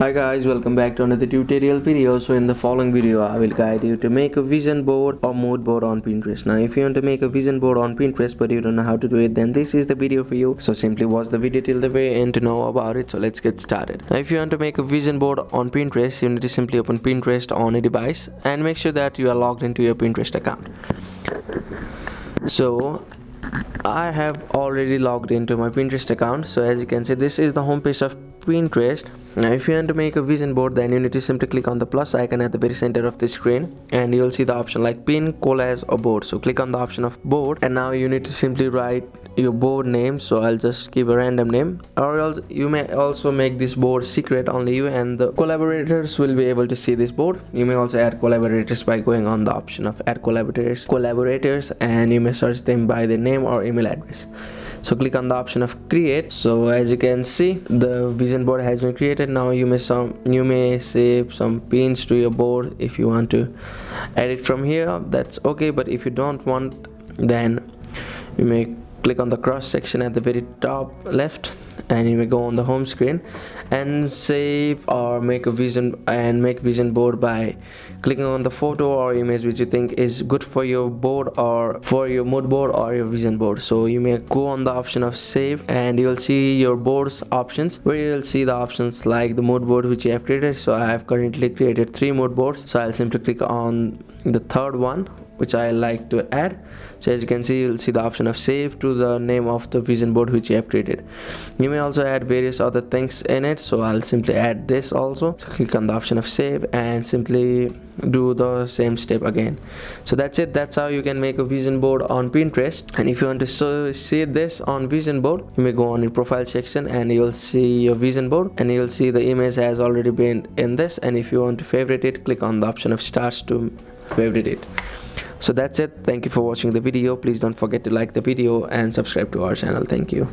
Hi guys, welcome back to another tutorial video. So in the following video I will guide you to make a vision board or mood board on Pinterest. Now if you want to make a vision board on Pinterest but you don't know how to do it, then this is the video for you. So simply watch the video till the very end to know about it. So let's get started. Now if you want to make a vision board on Pinterest, you need to simply open Pinterest on a device and make sure that you are logged into your Pinterest account. So I have already logged into my Pinterest account. So as you can see, this is the home page of Pinterest. Now if you want to make a vision board, then you need to simply click on the plus icon at the very center of the screen and you'll see the option like pin, collage or board. So click on the option of board and now you need to simply write your board name. So I'll just give a random name, or else you may also make this board secret, only you and the collaborators will be able to see this board. You may also add collaborators by going on the option of add collaborators and you may search them by their name or email address. So click on the option of create. So as you can see, the vision board has been created. Now you may save some pins to your board. If you want to edit from here, that's okay, but if you don't want, then you may click on the cross section at the very top left and you may go on the home screen and save or make vision board by clicking on the photo or image which you think is good for your board or for your mood board or your vision board. So you may go on the option of save and you'll see your boards options, where you'll see the options like the mood board which you have created. So I have currently created 3 mood boards, so I'll simply click on the third one which I like to add. So as you can see, you'll see the option of save to the name of the vision board which you have created. You may also add various other things in it, so I'll simply add this also. So click on the option of save and simply do the same step again. So that's it. That's how you can make a vision board on Pinterest. And if you want to see this on vision board, you may go on your profile section and you'll see your vision board and you'll see the image has already been in this, and if you want to favorite it, click on the option of stars to favorite it. So that's it. Thank you for watching the video. Please don't forget to like the video and subscribe to our channel. Thank you.